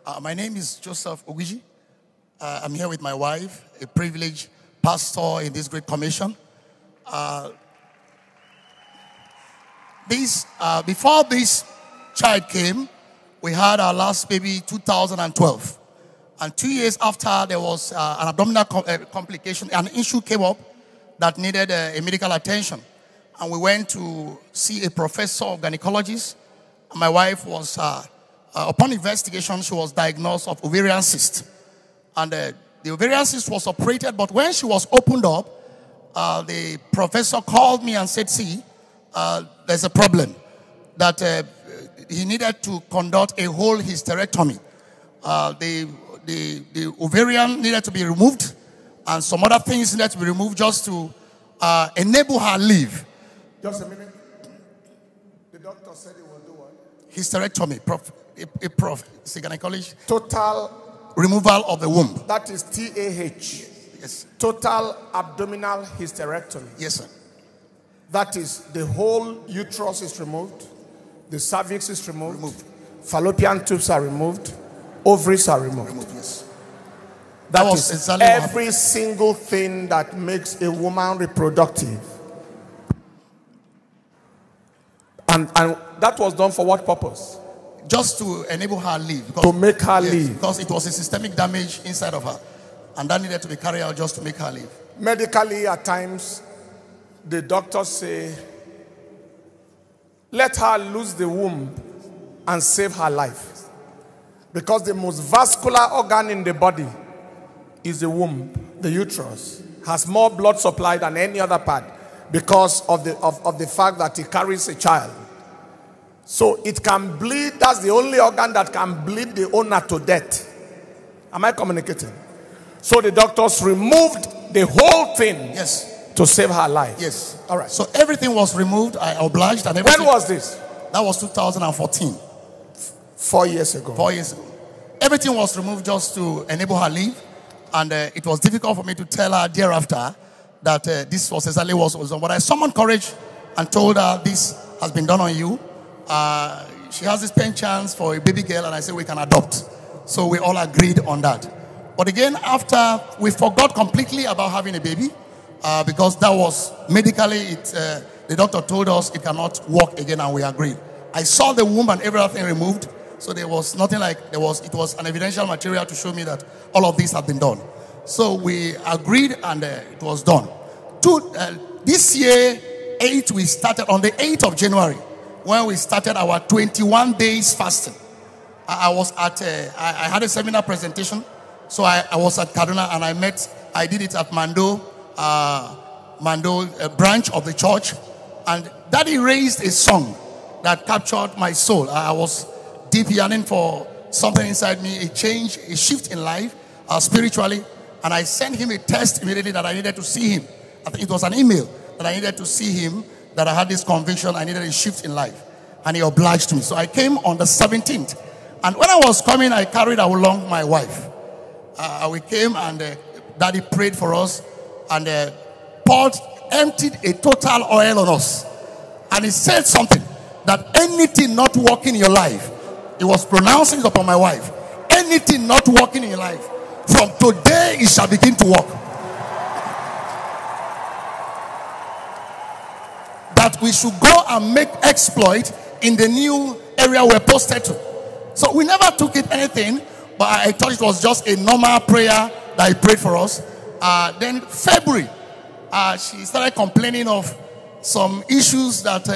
My name is Joseph Ogiji. I'm here with my wife, a privileged pastor in this great commission. Before this child came, we had our last baby 2012. And 2 years after, there was an abdominal complication. An issue came up that needed a medical attention. And we went to see a professor of gynecologist. My wife was, upon investigation, she was diagnosed of ovarian cyst. And the ovarian cyst was operated, but when she was opened up, the professor called me and said, see, there's a problem. That he needed to conduct a whole hysterectomy. The ovarian needed to be removed, and some other things needed to be removed just to enable her live. Just a minute. The doctor said he will do what? Hysterectomy, gynecology. Total removal of the womb. That is TAH. Yes. Total abdominal hysterectomy. Yes, sir. That is the whole uterus is removed, the cervix is removed. Fallopian tubes are removed, ovaries are removed. Yes. That is exactly every single thing that makes a woman reproductive. And that was done for what purpose? Just to enable her live. To make her live. Because it was a systemic damage inside of her. And that needed to be carried out just to make her live. Medically, at times, the doctors say, let her lose the womb and save her life. Because the most vascular organ in the body is the womb, the uterus. Has more blood supply than any other part because of the fact that it carries a child. So it can bleed. That's the only organ that can bleed the owner to death. Am I communicating? So the doctors removed the whole thing. Yes. To save her life. Yes. All right. So everything was removed. I obliged. And everything. When was this? That was 2014. 4 years ago. 4 years ago. Everything was removed just to enable her live. And it was difficult for me to tell her thereafter that this was exactly what was done. But I summoned courage and told her this has been done on you. She has this pen chance for a baby girl, and I said we can adopt. So we all agreed on that. But again, after we forgot completely about having a baby, because that was medically, the doctor told us it cannot work again, and we agreed. I saw the womb and everything removed, so there was nothing like it was an evidential material to show me that all of this had been done. So we agreed, and it was done. This year, we started on the 8th of January. When we started our 21 days fasting. I was at, I had a seminar presentation. So I was at Kaduna, and I did it at Mando branch of the church. And Daddy raised a song that captured my soul. I was deep yearning for something inside me, a change, a shift in life, spiritually. And I sent him a text immediately that I needed to see him. I think it was an email that I needed to see him, that I had this conviction, I needed a shift in life. And he obliged me. So I came on the 17th. And when I was coming, I carried along my wife. We came, and Daddy prayed for us, and emptied a total oil on us. And he said something, that anything not working in your life, he was pronouncing it upon my wife. Anything not working in your life, from today it shall begin to work. That we should go and make exploit in the new area we're posted to. So we never took it anything, but I thought it was just a normal prayer that he prayed for us. Then February, she started complaining of some issues that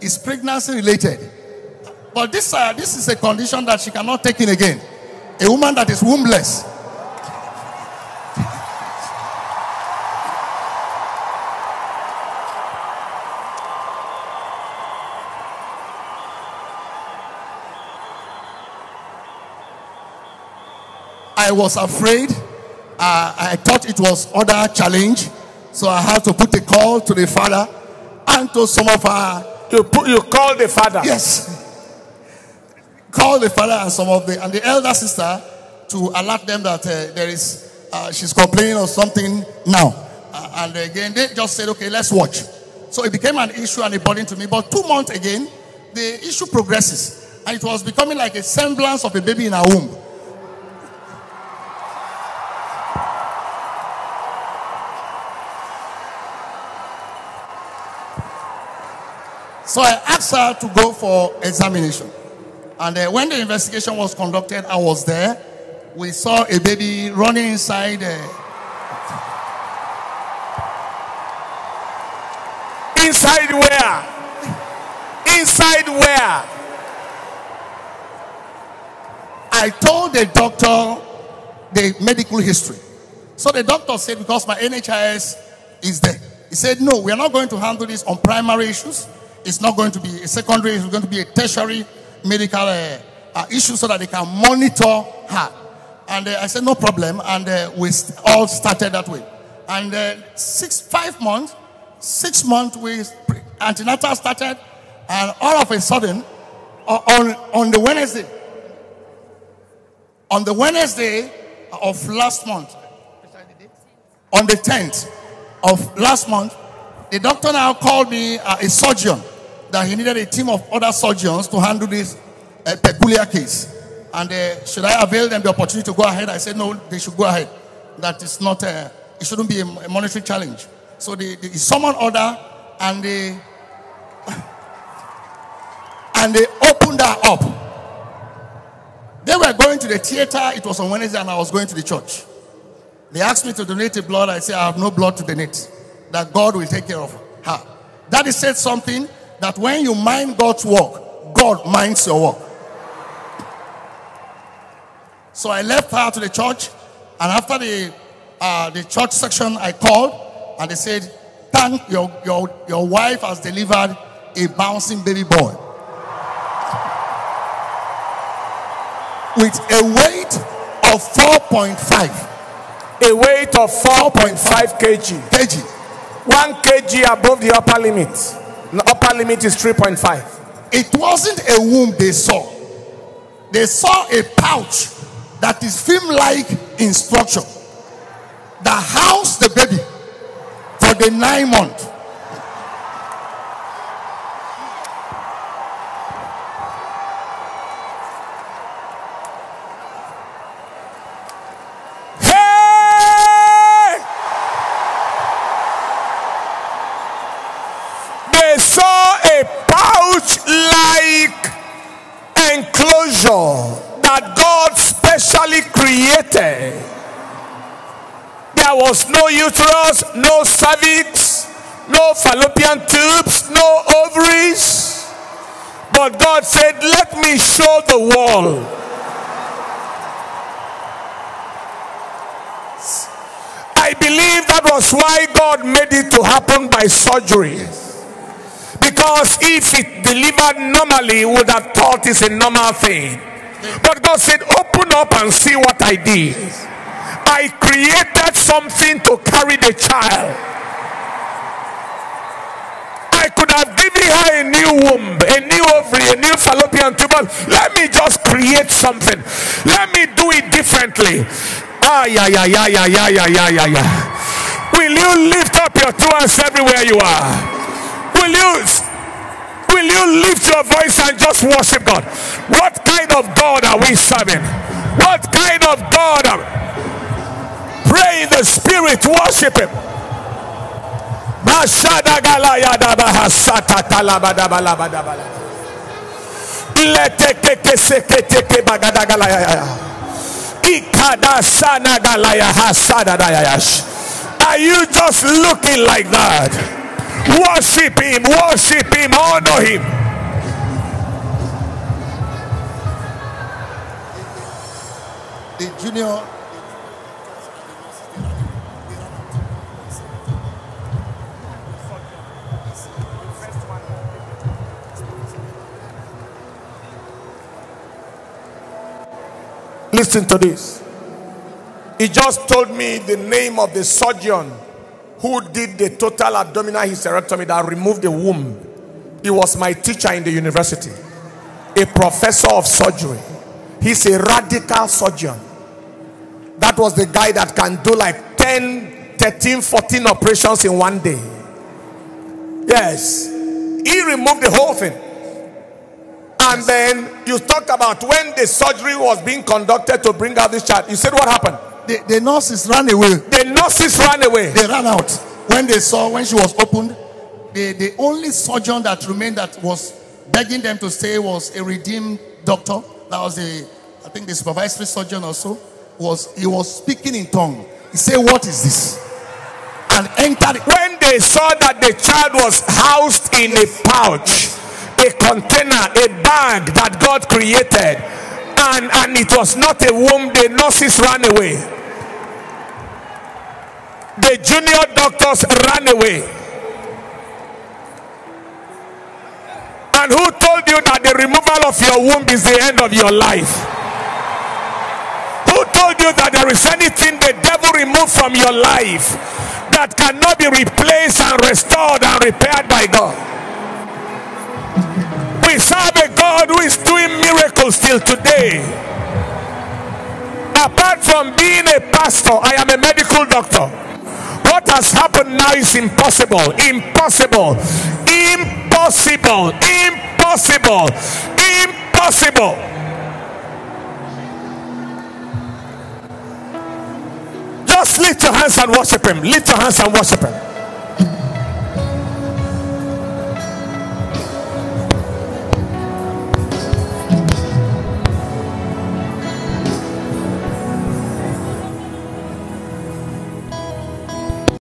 is pregnancy related. But this is a condition that she cannot take in again. A woman that is wombless. I was afraid. I thought it was other challenge. So I had to put a call to the father and to some of our... You called the father? Yes. Called the father and some of the elder sister to alert them that she's complaining of something now. And again, they just said, okay, let's watch. So it became an issue and a burden to me. But 2 months again, the issue progresses. And it was becoming like a semblance of a baby in her womb. So I asked her to go for examination. And when the investigation was conducted, I was there. We saw a baby running inside. Inside where? Inside where? I told the doctor the medical history. So the doctor said, because my NHIS is there. He said, no, we are not going to handle this on primary issues. It's not going to be a secondary, it's going to be a tertiary medical issue so that they can monitor her. And I said, no problem. And we all started that way. And 6 months, antenatal started. And all of a sudden, on the Wednesday of last month, on the 10th of last month, the doctor now called me a surgeon that he needed a team of other surgeons to handle this peculiar case. And should I avail them the opportunity to go ahead? I said, no, they should go ahead. That is not, it shouldn't be a monetary challenge. So they summoned order and they opened her up. They were going to the theater. It was on Wednesday and I was going to the church. They asked me to donate the blood. I said, I have no blood to donate. That God will take care of her. Daddy said something that when you mind God's work, God minds your work. So I left her to the church, and after the church section, I called, and they said, "Thank your wife has delivered a bouncing baby boy with a weight of 4.5." A weight of 4.5 kg. 1 kg above the upper limit. The upper limit is 3.5. It wasn't a womb they saw. They saw a pouch that is film-like in structure that housed the baby for the 9 months. That God specially created. There was no uterus, no cervix, no fallopian tubes, no ovaries. But God said, let me show the world. I believe that was why God made it to happen by surgery. Because if it delivered normally, would have thought it's a normal thing. But God said, open up and see what I did. I created something to carry the child. I could have given her a new womb, a new ovary, a new fallopian tube. Let me just create something. Let me do it differently. Will you lift up your two hands everywhere you are? Will you lift your voice and just worship God? What kind of God are we serving? What kind of God are we? Pray in the spirit, worship him. Are you just looking like that? Worship him, honor him. The junior. Listen to this. He just told me the name of the surgeon who did the total abdominal hysterectomy that removed the womb. He was my teacher in the university, a professor of surgery. He's a radical surgeon. That was the guy that can do like 10, 13, 14 operations in one day. Yes. He removed the whole thing. And then you talk about when the surgery was being conducted to bring out this child. You said what happened? The nurses ran away. The nurses ran away. They ran out. When they saw, when she was opened, the only surgeon that remained that was begging them to stay was a redeemed doctor. That was I think the supervisory surgeon also. He was speaking in tongue. He said, "What is this?" And entered. When they saw that the child was housed in a pouch, a container, a bag that God created, and it was not a womb, the nurses ran away. The junior doctors ran away. And who told you that the removal of your womb is the end of your life? Who told you that there is anything the devil removed from your life that cannot be replaced and restored and repaired by God? We serve a God who is doing miracles till today. Apart from being a pastor, I am a medical doctor. What has happened now is impossible. Impossible. Impossible. Impossible. Impossible. Just lift your hands and worship him. Lift your hands and worship him.